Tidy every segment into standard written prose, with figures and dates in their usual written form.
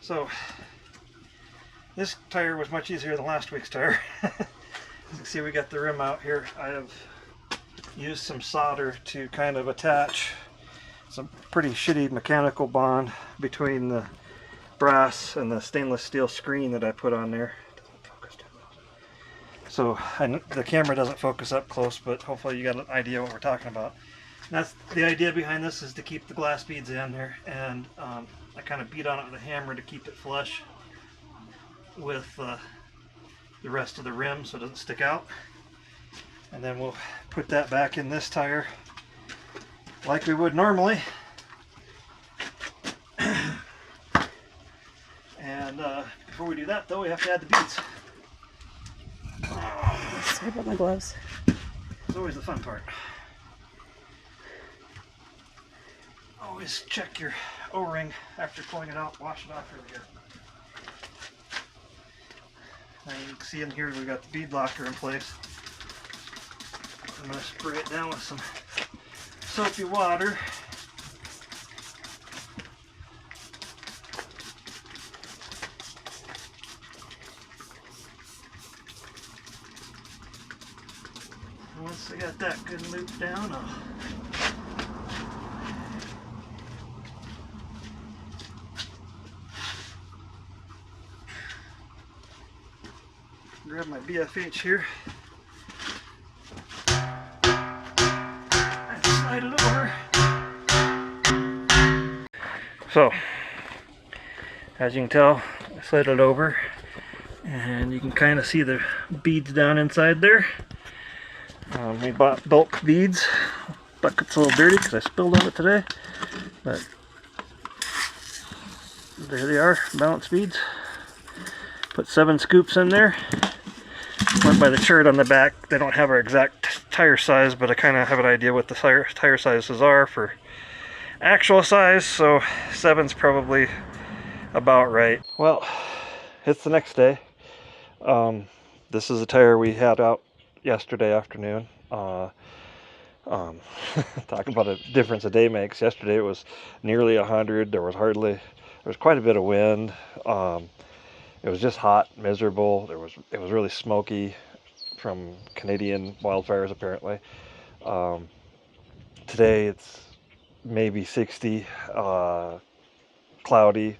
So this tire was much easier than last week's tire. As you can see, we got the rim out here. I have used some solder to kind of attach some pretty shitty mechanical bond between the brass and the stainless steel screen that I put on there. So the camera doesn't focus up close, but hopefully you got an idea what we're talking about. And that's the idea behind this, is to keep the glass beads in there, and I kind of beat on it with a hammer to keep it flush with the rest of the rim so it doesn't stick out. And then we'll put that back in this tire like we would normally. And before we do that, though, we have to add the beads. Sorry about my gloves. It's always the fun part. Always check your O-ring after pulling it out. Wash it off really good. Now you can see in here we got the bead locker in place. I'm going to spray it down with some soapy water. Once I got that good looped down, I'll grab my BFH here and slide it over. So, as you can tell, I slid it over, and you can kind of see the beads down inside there. We bought bulk beads. Bucket's a little dirty because I spilled on it today, but there they are, balance beads. Put 7 scoops in there. Went by the chart on the back. They don't have our exact tire size, but I kind of have an idea what the tire sizes are for actual size, so 7's probably about right. Well, it's the next day. This is a tire we had out yesterday afternoon. Talk about a difference a day makes. Yesterday it was nearly 100. There was quite a bit of wind. It was just hot, miserable. It was really smoky from Canadian wildfires apparently. Today it's maybe 60, cloudy.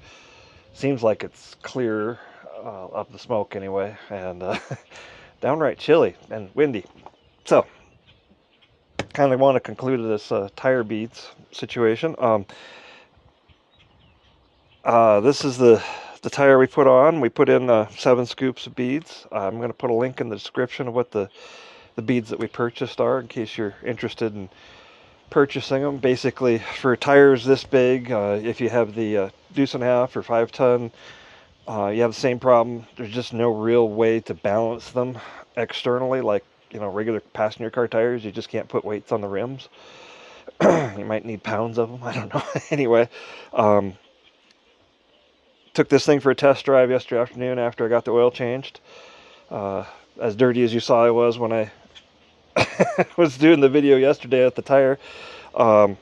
Seems like it's clear up the smoke anyway, and downright chilly and windy. So, kind of want to conclude this tire beads situation. This is the tire we put on. We put in 7 scoops of beads. I'm going to put a link in the description of what the beads that we purchased are, in case you're interested in purchasing them. Basically, for tires this big, if you have the deuce and a half or 5 ton, you have the same problem. There's just no real way to balance them externally, like regular passenger car tires. You just can't put weights on the rims. You might need pounds of them. I don't know. Anyway, took this thing for a test drive yesterday afternoon after I got the oil changed. As dirty as you saw I was when I was doing the video yesterday at the tire, I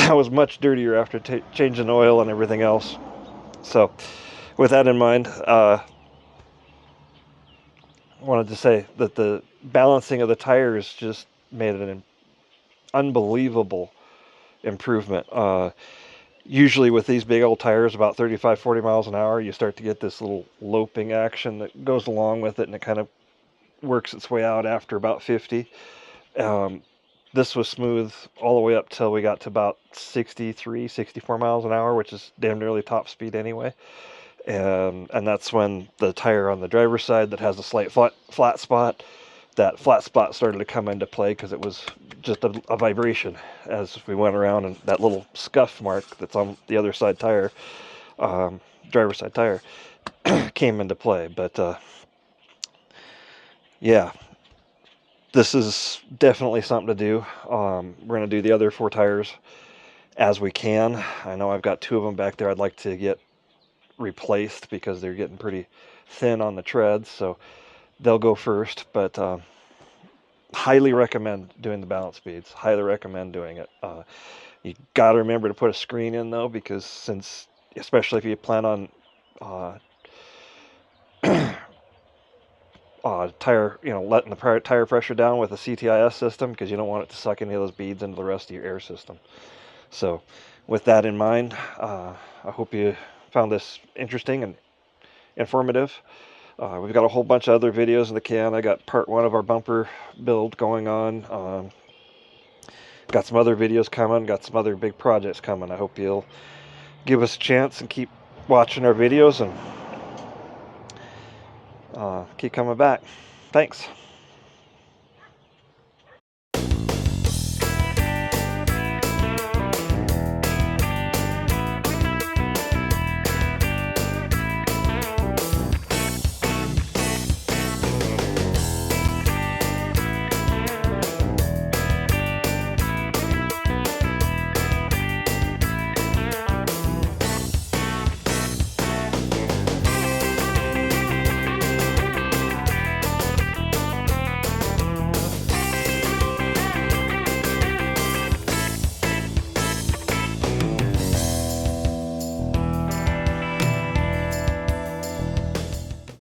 was much dirtier after changing oil and everything else. So with that in mind, wanted to say that the balancing of the tires just made an unbelievable improvement. Usually with these big old tires, about 35-40 miles an hour, you start to get this little loping action that goes along with it, and it kind of works its way out after about 50. This was smooth all the way up till we got to about 63-64 miles an hour, which is damn nearly top speed anyway. And that's when the tire on the driver's side that has a slight flat spot, that flat spot started to come into play, because it was just a vibration as we went around, and that little scuff mark that's on the other side tire, driver's side tire, came into play. But yeah, this is definitely something to do. We're going to do the other 4 tires as we can. I know I've got 2 of them back there I'd like to get replaced because they're getting pretty thin on the treads, so they'll go first. But highly recommend doing the balance beads. Highly recommend doing it. You got to remember to put a screen in though, because since especially if you plan on tire, letting the tire pressure down with a CTIS system, because you don't want it to suck any of those beads into the rest of your air system. So with that in mind, I hope you found this interesting and informative. We've got a whole bunch of other videos in the can. I got part 1 of our bumper build going on. Got some other videos coming, got some other big projects coming. I hope you'll give us a chance and keep watching our videos and keep coming back. Thanks.